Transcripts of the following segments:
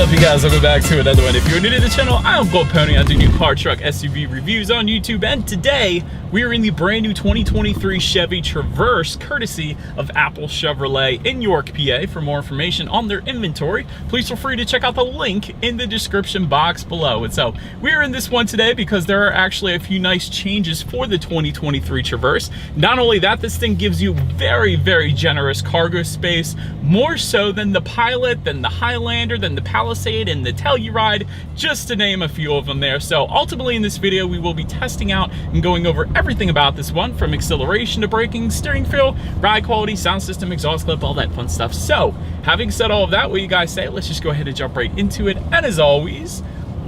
up, you guys? Welcome back to another one. If you're new to the channel, I'm Gold Pony. I do new car, truck, SUV reviews on YouTube, and today we are in the brand new 2023 Chevy Traverse, courtesy of Apple Chevrolet in York, PA. For more information on their inventory, please feel free to check out the link in the description box below. And so we're in this one today because there are actually a few nice changes for the 2023 Traverse. Not only that, this thing gives you very, very generous cargo space, more so than the Pilot, than the Highlander, than the Palisade, and the Telluride, just to name a few of them there. So ultimately in this video, we will be testing out and going over everything about this one, from acceleration to braking, steering feel, ride quality, sound system, exhaust clip, all that fun stuff. So having said all of that, what do you guys say? Let's just go ahead and jump right into it. And as always,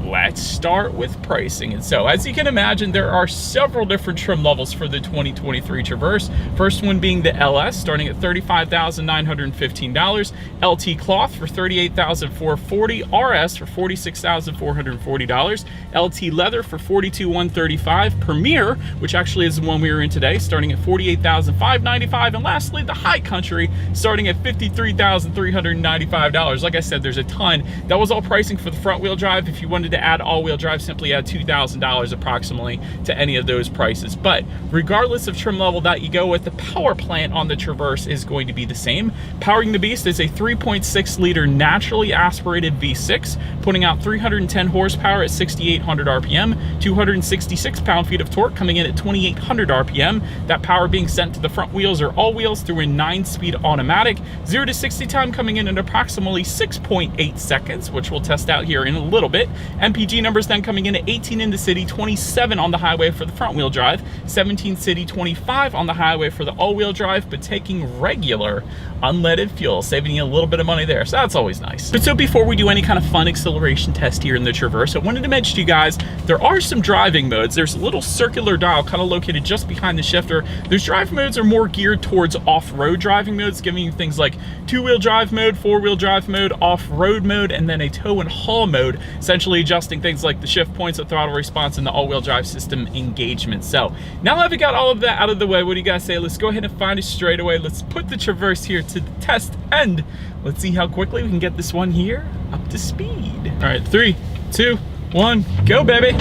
let's start with pricing. And so as you can imagine, there are several different trim levels for the 2023 Traverse. First one being the LS, starting at $35,915, LT Cloth for $38,440, RS for $46,440, LT Leather for $42,135, Premier, which actually is the one we were in today, starting at $48,595, and lastly the High Country, starting at $53,395. Like I said, there's a ton. That was all pricing for the front wheel drive. If you wanted to add all-wheel drive, simply add $2,000 approximately to any of those prices. But regardless of trim level that you go with, the power plant on the Traverse is going to be the same. Powering the beast is a 3.6 liter naturally aspirated V6, putting out 310 horsepower at 6,800 RPM, 266 pound-feet of torque coming in at 2,800 RPM. That power being sent to the front wheels or all wheels through a 9-speed automatic. 0 to 60 time coming in at approximately 6.8 seconds, which we'll test out here in a little bit. MPG numbers then coming in at 18 in the city, 27 on the highway for the front wheel drive, 17 city, 25 on the highway for the all-wheel drive, but taking regular unleaded fuel, saving you a little bit of money there. So that's always nice. But so before we do any kind of fun acceleration test here in the Traverse, I wanted to mention to you guys, there are some driving modes. There's a little circular dial kind of located just behind the shifter. Those drive modes are more geared towards off-road driving modes, giving you things like two-wheel drive mode, four-wheel drive mode, off-road mode, and then a tow and haul mode, essentially adjusting things like the shift points, the throttle response, and the all-wheel drive system engagement. So now that we got all of that out of the way, what do you guys say? Let's go ahead and find a straightaway. Let's put the Traverse here to the test, and let's see how quickly we can get this one here up to speed. All right, 3, 2, 1, go, baby.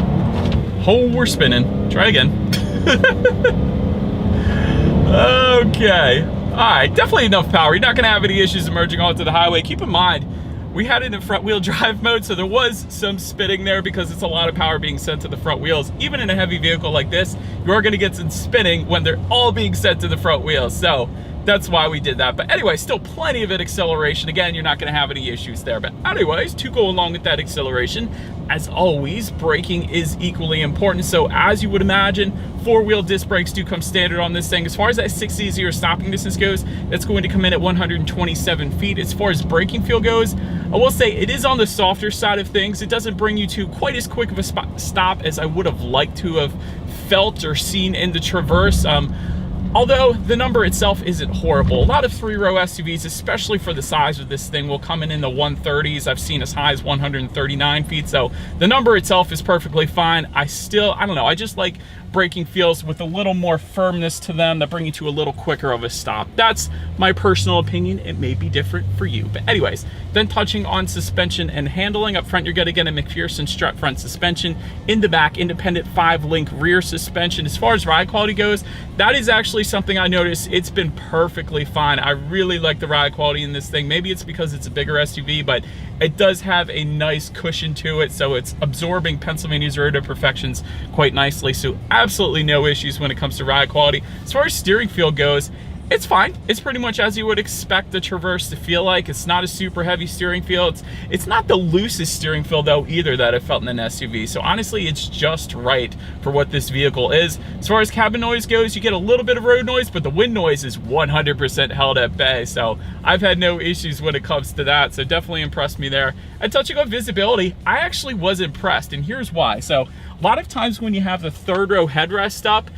Oh, we're spinning. Try again. Okay. All right, definitely enough power. You're not gonna have any issues emerging onto the highway. Keep in mind, we had it in front wheel drive mode, so there was some spinning there because it's a lot of power being sent to the front wheels. Even in a heavy vehicle like this, you are gonna get some spinning when they're all being sent to the front wheels. So that's why we did that. But anyway, still plenty of acceleration. Again, you're not gonna have any issues there. But anyways, to go along with that acceleration, as always, braking is equally important. So as you would imagine, four-wheel disc brakes do come standard on this thing. As far as that 6E0 stopping distance goes, that's going to come in at 127 feet. As far as braking feel goes, I will say it is on the softer side of things. It doesn't bring you to quite as quick of a stop as I would have liked to have felt or seen in the Traverse. Although the number itself isn't horrible. A lot of three-row SUVs, especially for the size of this thing, will come in the 130s. I've seen as high as 139 feet. So the number itself is perfectly fine. I don't know, I just like braking feels with a little more firmness to them that bring you to a little quicker of a stop. That's my personal opinion. It may be different for you. But anyways, then touching on suspension and handling. Up front, you're gonna get a McPherson strut front suspension. In the back, independent 5-link rear suspension. As far as ride quality goes, that is actually something I noticed. It's been perfectly fine. I really like the ride quality in this thing. Maybe it's because it's a bigger SUV, but it does have a nice cushion to it, so it's absorbing Pennsylvania's road imperfections quite nicely. So absolutely no issues when it comes to ride quality. As far as steering feel goes, it's fine. It's pretty much as you would expect the Traverse to feel like. It's not a super heavy steering feel. It's not the loosest steering feel though either that I felt in an SUV. So honestly, it's just right for what this vehicle is. As far as cabin noise goes, you get a little bit of road noise, but the wind noise is 100% held at bay. So I've had no issues when it comes to that. So definitely impressed me there. And touching on visibility, I actually was impressed, and here's why. So a lot of times when you have the third row headrest up,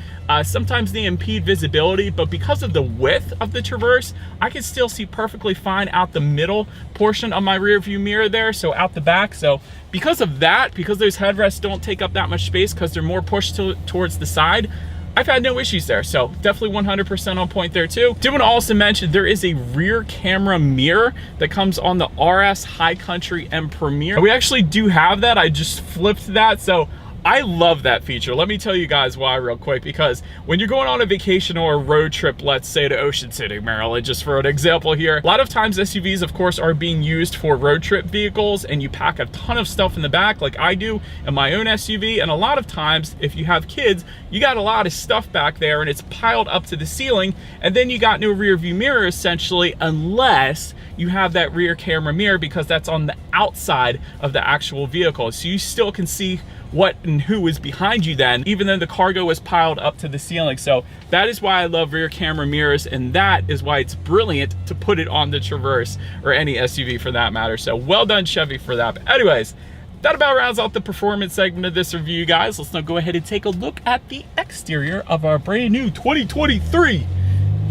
sometimes they impede visibility, but because of the width of the Traverse, I can still see perfectly fine out the middle portion of my rear view mirror there, so out the back. So because of that, because those headrests don't take up that much space because they're more pushed towards the side, I've had no issues there, so definitely 100% on point there too. Did want to also mention there is a rear camera mirror that comes on the RS, High Country, and Premier. We actually do have that. I just flipped that, so I love that feature. Let me tell you guys why real quick, because when you're going on a vacation or a road trip, let's say to Ocean City, Maryland, just for an example here, a lot of times SUVs, of course, are being used for road trip vehicles, and you pack a ton of stuff in the back like I do in my own SUV. And a lot of times, if you have kids, you got a lot of stuff back there and it's piled up to the ceiling, and then you got no rear view mirror essentially, unless you have that rear camera mirror, because that's on the outside of the actual vehicle. So you still can see what and who is behind you then, even though the cargo is piled up to the ceiling. So that is why I love rear camera mirrors, and that is why it's brilliant to put it on the Traverse or any SUV for that matter. So well done, Chevy, for that. But anyways, that about rounds out the performance segment of this review, guys. Let's now go ahead and take a look at the exterior of our brand new 2023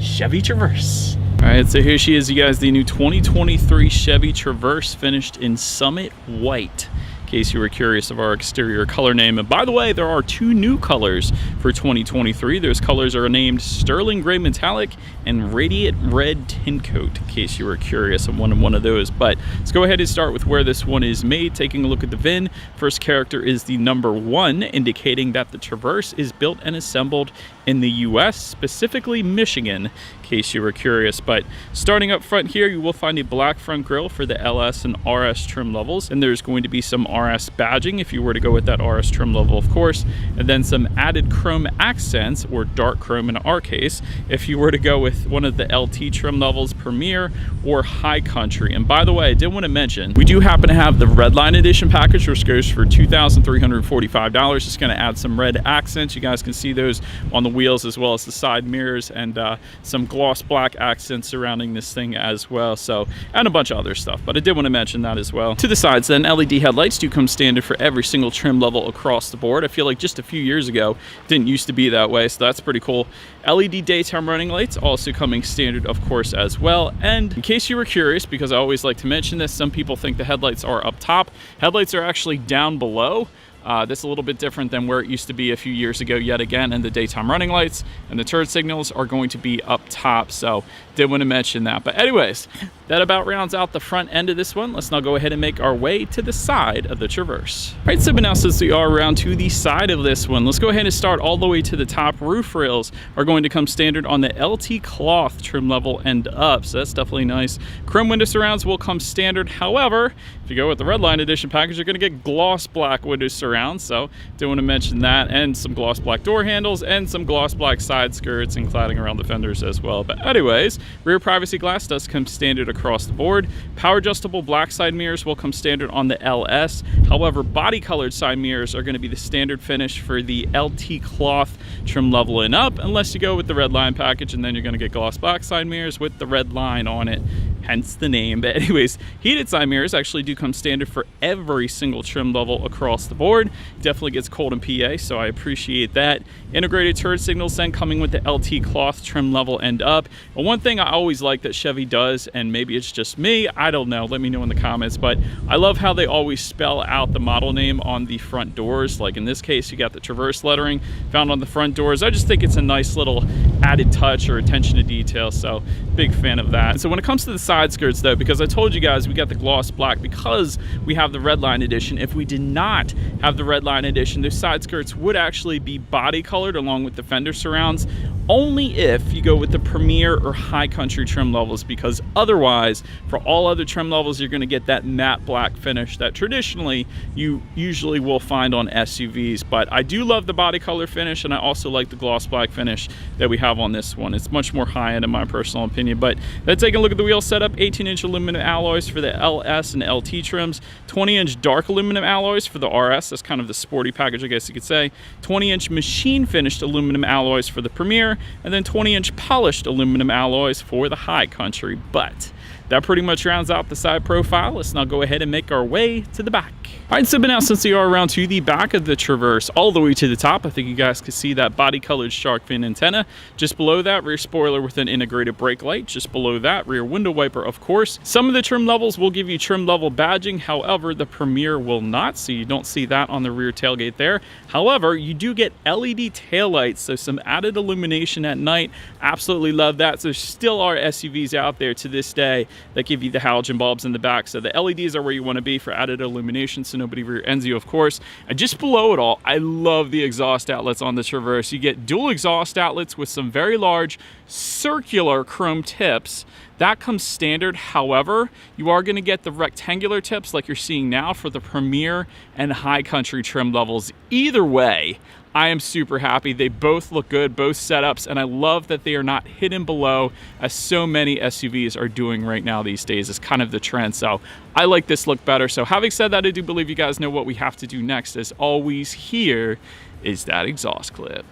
Chevy Traverse. All right, so here she is, you guys, the new 2023 Chevy Traverse, finished in Summit White, in case you were curious of our exterior color name. And by the way, there are two new colors for 2023. Those colors are named Sterling Gray Metallic and Radiant Red Tint Coat, in case you were curious of one of those. But let's go ahead and start with where this one is made. Taking a look at the VIN, first character is the number 1, indicating that the Traverse is built and assembled in the US, specifically Michigan, in case you were curious. But starting up front here, you will find a black front grille for the LS and RS trim levels, and there's going to be some RS badging if you were to go with that RS trim level, of course, and then some added chrome accents, or dark chrome in our case, if you were to go with one of the LT trim levels, Premier or High Country. And by the way, I did want to mention, we do happen to have the Redline Edition package, which goes for $2,345. It's going to add some red accents. You guys can see those on the wheels as well as the side mirrors, and some gloss black accents surrounding this thing as well, so, and a bunch of other stuff, but I did want to mention that as well. To the sides then, LED headlights do come standard for every single trim level across the board. I feel like just a few years ago it didn't used to be that way, so that's pretty cool. LED daytime running lights also coming standard, of course, as well. And in case you were curious, because I always like to mention this, some people think the headlights are up top. Headlights are actually down below. That's a little bit different than where it used to be a few years ago yet again, and the daytime running lights and the turn signals are going to be up top, so did want to mention that. But anyways, that about rounds out the front end of this one. Let's now go ahead and make our way to the side of the Traverse. All right, so now since we are around to the side of this one, let's go ahead and start all the way to the top. Roof rails are going to come standard on the LT cloth trim level and up, so that's definitely nice. Chrome window surrounds will come standard. However, if you go with the Redline Edition package, you're going to get gloss black window surrounds, so do want to mention that, and some gloss black door handles and some gloss black side skirts and cladding around the fenders as well. But anyways, rear privacy glass does come standard across the board. Power adjustable black side mirrors will come standard on the LS. However, body colored side mirrors are going to be the standard finish for the LT cloth trim level and up, unless you go with the Redline package, and then you're going to get gloss black side mirrors with the red line on it, hence the name. But anyways, heated side mirrors actually do come standard for every single trim level across the board. Definitely gets cold in PA, so I appreciate that. Integrated turn signals then coming with the LT cloth trim level and up. And one thing I always like that Chevy does, and maybe it's just me, I don't know, let me know in the comments, but I love how they always spell out the model name on the front doors. Like in this case, you got the Traverse lettering found on the front doors. I just think it's a nice little added touch or attention to detail, so big fan of that. So when it comes to the side skirts though, because I told you guys we got the gloss black because we have the Redline Edition. If we did not have the Redline Edition, those side skirts would actually be body colored along with the fender surrounds, only if you go with the Premier or High Country trim levels, because otherwise for all other trim levels you're going to get that matte black finish that traditionally you usually will find on SUVs. But I do love the body color finish, and I also like the gloss black finish that we have on this one. It's much more high end in my personal opinion. But let's take a look at the wheel setup. 18-inch aluminum alloys for the LS and LT trims, 20-inch dark aluminum alloys for the RS, that's kind of the sporty package I guess you could say, 20-inch machine finished aluminum alloys for the Premier, and then 20-inch polished aluminum alloys for the High Country. But that pretty much rounds out the side profile. Let's now go ahead and make our way to the back. All right, so now since we are around to the back of the Traverse, all the way to the top, I think you guys can see that body-colored shark fin antenna. Just below that, rear spoiler with an integrated brake light. Just below that, rear window wiper, of course. Some of the trim levels will give you trim level badging. However, the Premier will not, so you don't see that on the rear tailgate there. However, you do get LED taillights, so some added illumination at night. Absolutely love that. So there still are SUVs out there to this day that give you the halogen bulbs in the back. So the LEDs are where you want to be for added illumination, so nobody rear ends you, of course. And just below it all, I love the exhaust outlets on the Traverse. You get dual exhaust outlets with some very large circular chrome tips. That comes standard. However, you are going to get the rectangular tips like you're seeing now for the Premier and High Country trim levels. Either way, I am super happy. They both look good, both setups, and I love that they are not hidden below as so many SUVs are doing right now these days. It's kind of the trend, so I like this look better. So having said that, I do believe you guys know what we have to do next. As always, here is that exhaust clip.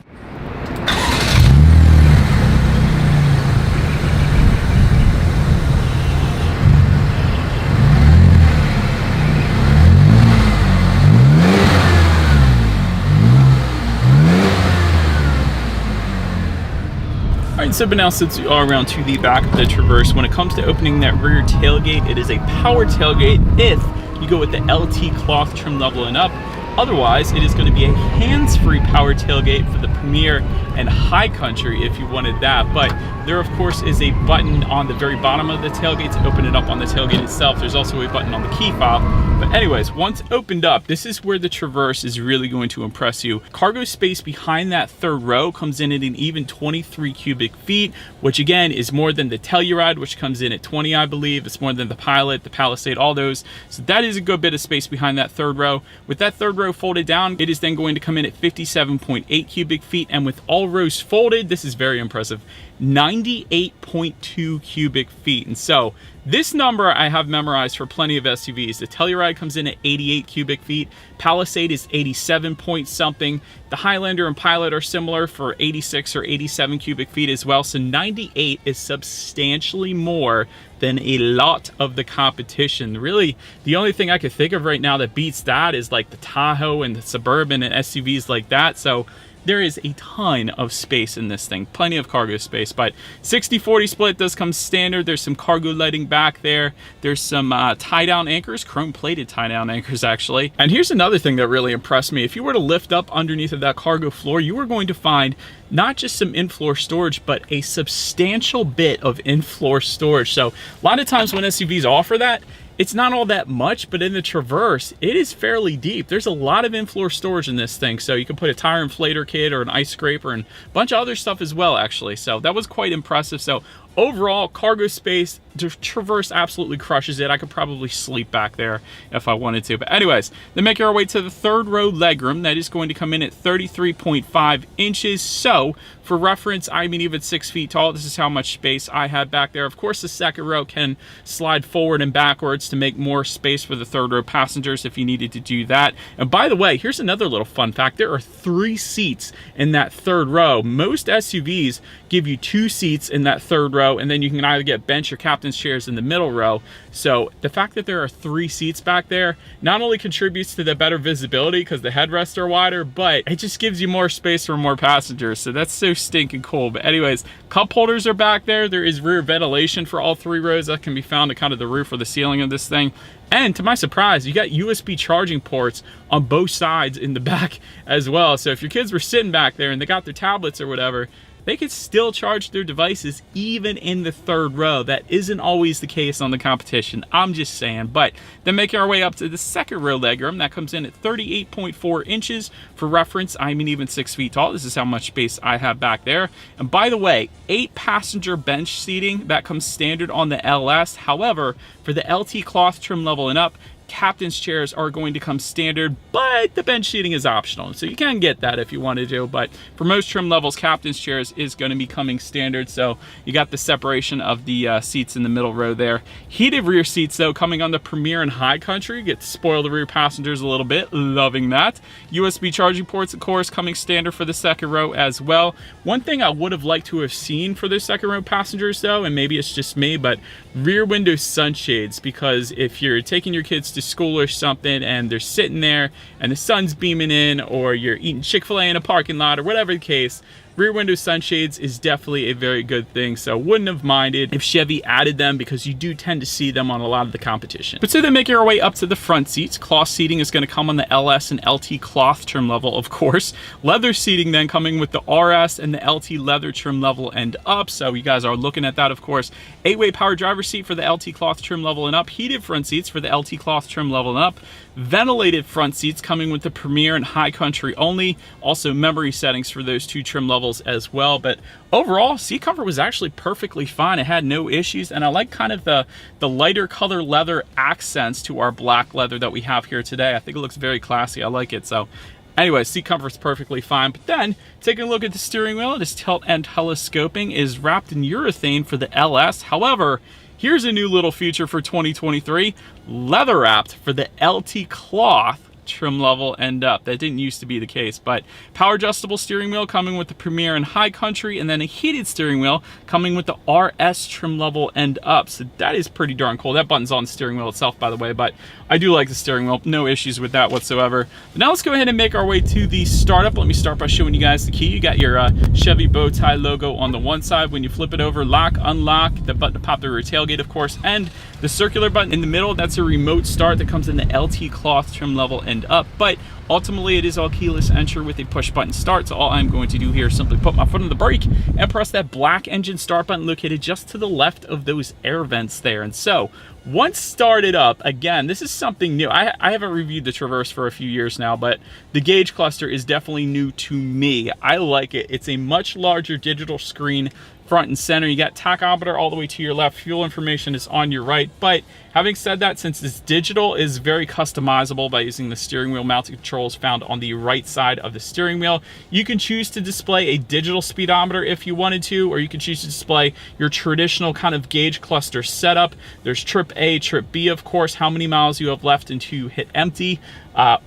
Alright, so but now since we are around to the back of the Traverse, when it comes to opening that rear tailgate, it is a power tailgate if you go with the LT cloth trim level and up. Otherwise, it is going to be a hands-free power tailgate for the Premier and High Country if you wanted that. But there, of course, is a button on the very bottom of the tailgate to open it up on the tailgate itself. There's also a button on the key fob. But anyways, once opened up, this is where the Traverse is really going to impress you. Cargo space behind that third row comes in at an even 23 cubic feet, which again is more than the Telluride, which comes in at 20, I believe. It's more than the Pilot, the Palisade, all those. So that is a good bit of space behind that third row. With that third row folded down, it is then going to come in at 57.8 cubic feet, and with all rows folded, this is very impressive, 98.2 cubic feet. And so this number I have memorized for plenty of SUVs. The Telluride comes in at 88 cubic feet. Palisade is 87 point something. The Highlander and Pilot are similar for 86 or 87 cubic feet as well. So 98 is substantially more than a lot of the competition. Really, the only thing I could think of right now that beats that is like the Tahoe and the Suburban and SUVs like that. So there is a ton of space in this thing, plenty of cargo space, but 60-40 split does come standard. There's some cargo lighting back there. There's some tie-down anchors, chrome-plated tie-down anchors, actually. And here's another thing that really impressed me. If you were to lift up underneath of that cargo floor, you are going to find not just some in-floor storage, but a substantial bit of in-floor storage. So a lot of times when SUVs offer that, it's not all that much, but in the Traverse, it is fairly deep. There's a lot of in-floor storage in this thing, so you can put a tire inflator kit or an ice scraper and a bunch of other stuff as well, actually. So that was quite impressive. So overall, cargo space, the Traverse absolutely crushes it. I could probably sleep back there if I wanted to. But anyways, then making our way to the third row legroom. That is going to come in at 33.5 inches. So for reference, I'm even 6 feet tall. This is how much space I had back there. Of course, the second row can slide forward and backwards to make more space for the third row passengers if you needed to do that. And by the way, here's another little fun fact. There are 3 seats in that third row. Most SUVs give you 2 seats in that third row, and then you can either get bench or captain's chairs in the middle row. So the fact that there are 3 seats back there not only contributes to the better visibility because the headrests are wider, but it just gives you more space for more passengers. So that's so stinking cool. But anyways, cup holders are back there. There is rear ventilation for all 3 rows that can be found at kind of the roof or the ceiling of this thing. And to my surprise, you got USB charging ports on both sides in the back as well. So if your kids were sitting back there and they got their tablets or whatever, they could still charge their devices even in the third row. That isn't always the case on the competition, I'm just saying. But then making our way up to the second row legroom, that comes in at 38.4 inches. For reference, I'm even 6 feet tall. This is how much space I have back there. And by the way, 8 passenger bench seating, that comes standard on the LS. However, for the LT cloth trim level and up, captain's chairs are going to come standard, but the bench seating is optional. So you can get that if you want to do, but for most trim levels, captain's chairs is going to be coming standard. So you got the separation of the seats in the middle row there. Heated rear seats though, coming on the Premier and High Country. Get to spoil the rear passengers a little bit, loving that. USB charging ports, of course, coming standard for the second row as well. One thing I would have liked to have seen for the second row passengers though, and maybe it's just me, but rear window sunshades, because if you're taking your kids to school or something and they're sitting there and the sun's beaming in, or you're eating Chick-fil-A in a parking lot or whatever the case, rear window sunshades is definitely a very good thing. So wouldn't have minded if Chevy added them, because you do tend to see them on a lot of the competition. But so then making our way up to the front seats, cloth seating is going to come on the LS and LT cloth trim level, of course. Leather seating then coming with the RS and the LT leather trim level and up. So you guys are looking at that, of course. 8-way power driver seat for the LT cloth trim level and up. Heated front seats for the LT cloth trim level and up. Ventilated front seats coming with the Premier and High Country only. Also memory settings for those two trim levels as well. But overall, seat comfort was actually perfectly fine. It had no issues, and I like kind of the lighter color leather accents to our black leather that we have here today. I think it looks very classy. I like it. So anyway, seat comfort's perfectly fine. But then taking a look at the steering wheel, this tilt and telescoping is wrapped in urethane for the LS. However, here's a new little feature for 2023, leather wrapped for the LT cloth trim level and up. That didn't used to be the case, but power adjustable steering wheel coming with the Premier and High Country, and then a heated steering wheel coming with the RS trim level and up. So that is pretty darn cool. That button's on the steering wheel itself, by the way, but I do like the steering wheel. No issues with that whatsoever. But now let's go ahead and make our way to the startup. Let me start by showing you guys the key. You got your Chevy bow tie logo on the one side. When you flip it over, lock, unlock, the button to pop the rear tailgate, of course, and the circular button in the middle, that's a remote start that comes in the LT cloth trim level and up. But ultimately, it is all keyless entry with a push button start. So all I'm going to do here is simply put my foot on the brake and press that black engine start button located just to the left of those air vents there. And so once started up, again, this is something new. I haven't reviewed the Traverse for a few years now, but the gauge cluster is definitely new to me. I like it. It's a much larger digital screen front and center. You got tachometer all the way to your left. Fuel information is on your right. But having said that, since it's digital, is very customizable by using the steering wheel mounted controls found on the right side of the steering wheel. You can choose to display a digital speedometer if you wanted to, or you can choose to display your traditional kind of gauge cluster setup. There's trip A, trip B, of course, how many miles you have left until you hit empty.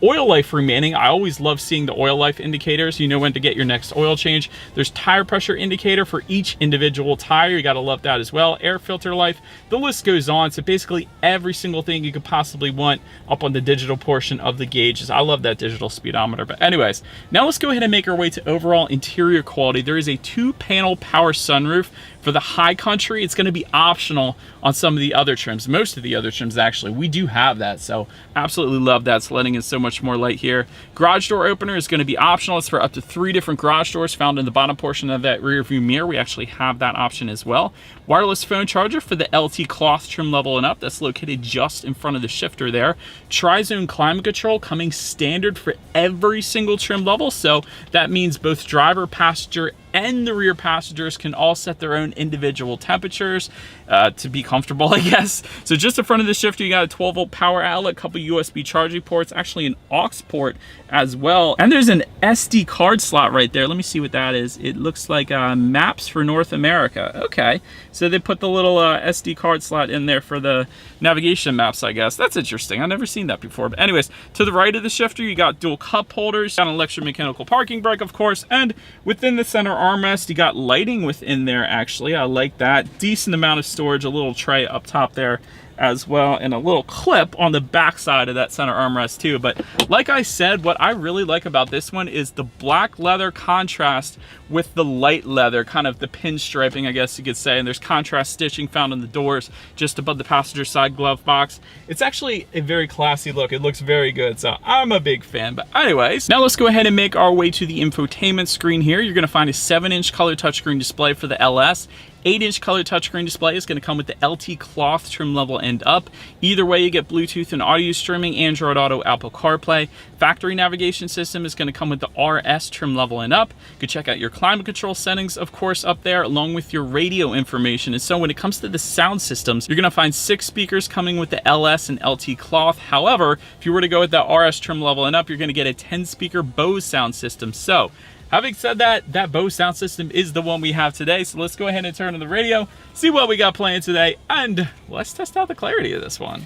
Oil life remaining. I always love seeing the oil life indicators. You know when to get your next oil change. There's tire pressure indicator for each individual tire. You got to love that as well. Air filter life. The list goes on. So basically every single thing you could possibly want up on the digital portion of the gauges. I love that digital speedometer. But anyways, now let's go ahead and make our way to overall interior quality. There is a 2-panel power sunroof for the High Country. It's going to be optional on some of the other trims. Most of the other trims, actually, we do have that. So absolutely love that. It's letting in so much more light here. Garage door opener is going to be optional. It's for up to 3 different garage doors found in the bottom portion of that rear view mirror. We actually have that option as well. Wireless phone charger for the LT cloth trim level and up. That's located just in front of the shifter there. Tri-zone climate control coming standard for every single trim level. So that means both driver, passenger, and the rear passengers can all set their own individual temperatures to be comfortable, I guess. So just in front of the shifter, you got a 12-volt power outlet, a couple USB charging ports, actually an aux port as well. And there's an SD card slot right there. Let me see what that is. It looks like maps for North America. Okay, so they put the little SD card slot in there for the navigation maps, I guess. That's interesting. I've never seen that before. But anyways, to the right of the shifter, you got dual cup holders, got an electromechanical parking brake, of course, and within the center armrest, you got lighting within there, actually. I like that. Decent amount of storage, a little tray up top there as well, and a little clip on the back side of that center armrest too. But like I said, what I really like about this one is the black leather contrast with the light leather, kind of the pinstriping, I guess you could say. And there's contrast stitching found on the doors just above the passenger side glove box. It's actually a very classy look. It looks very good, so I'm a big fan. But anyways, now let's go ahead and make our way to the infotainment screen here. You're going to find a 7-inch color touchscreen display for the LS, 8-inch color touchscreen display is going to come with the LT cloth trim level and up. Either way, you get Bluetooth and audio streaming, Android Auto, Apple CarPlay. Factory navigation system is going to come with the RS trim level and up. You can check out your climate control settings, of course, up there, along with your radio information. And so when it comes to the sound systems, you're going to find 6 speakers coming with the LS and LT cloth. However, if you were to go with the RS trim level and up, you're going to get a 10-speaker Bose sound system. So having said that, that Bose sound system is the one we have today. So let's go ahead and turn on the radio, see what we got playing today, and let's test out the clarity of this one.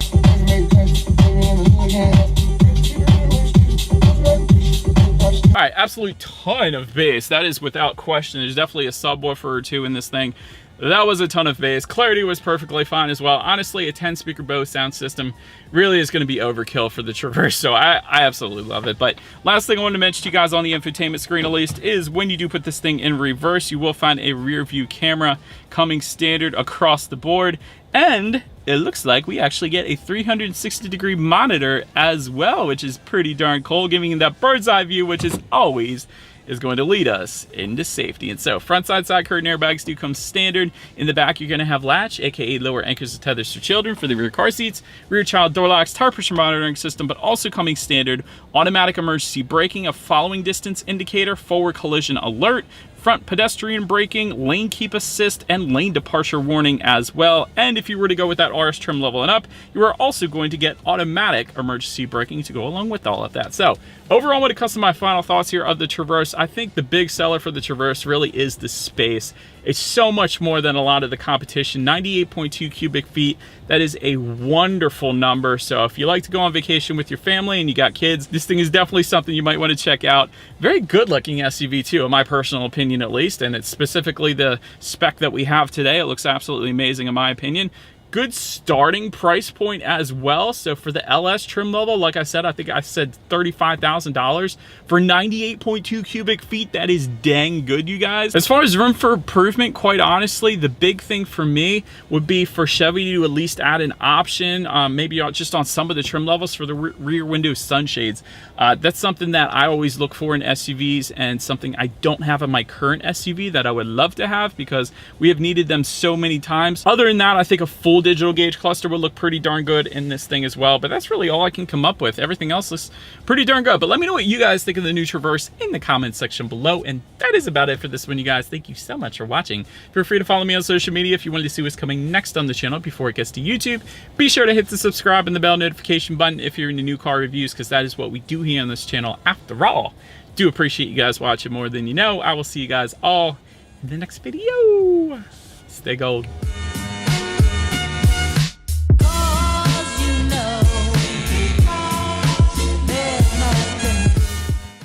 All right, absolute ton of bass. That is without question. There's definitely a subwoofer or two in this thing. That was a ton of bass. Clarity was perfectly fine as well. Honestly, a 10-speaker Bose sound system really is going to be overkill for the Traverse, so I absolutely love it. But last thing I wanted to mention to you guys on the infotainment screen at least is when you do put this thing in reverse, you will find a rear view camera coming standard across the board. And it looks like we actually get a 360-degree monitor as well, which is pretty darn cool, giving you that bird's eye view, which is always going to lead us into safety. And so front side curtain airbags do come standard. In the back, you're going to have latch, aka lower anchors and tethers for children for the rear car seats, rear child door locks, tire pressure monitoring system, but also coming standard, automatic emergency braking, a following distance indicator, forward collision alert, front pedestrian braking, lane keep assist, and lane departure warning as well. And if you were to go with that RS trim level and up, you are also going to get automatic emergency braking to go along with all of that. So overall, when it comes to my final thoughts here of the Traverse, I think the big seller for the Traverse really is the space. It's so much more than a lot of the competition. 98.2 cubic feet. That is a wonderful number. So if you like to go on vacation with your family and you got kids, this thing is definitely something you might want to check out. Very good looking SUV too, in my personal opinion at least. And it's specifically the spec that we have today. It looks absolutely amazing in my opinion. Good starting price point as well. So for the LS trim level, like I said, I think I said $35,000 for 98.2 cubic feet. That is dang good, you guys. As far as room for improvement, quite honestly, the big thing for me would be for Chevy to at least add an option, maybe just on some of the trim levels for the rear window sunshades. That's something that I always look for in SUVs and something I don't have in my current SUV that I would love to have because we have needed them so many times. Other than that, I think a full digital gauge cluster would look pretty darn good in this thing as well, but that's really all I can come up with. Everything else looks pretty darn good. But let me know what you guys think of the new Traverse in the comments section below. And that is about it for this one, you guys. Thank you so much for watching. Feel free to follow me on social media if you wanted to see what's coming next on the channel before it gets to YouTube. Be sure to hit the subscribe and the bell notification button if you're into new car reviews, because that is what we do here on this channel after all. Do appreciate you guys watching more than you know. I will see you guys all in the next video. Stay gold.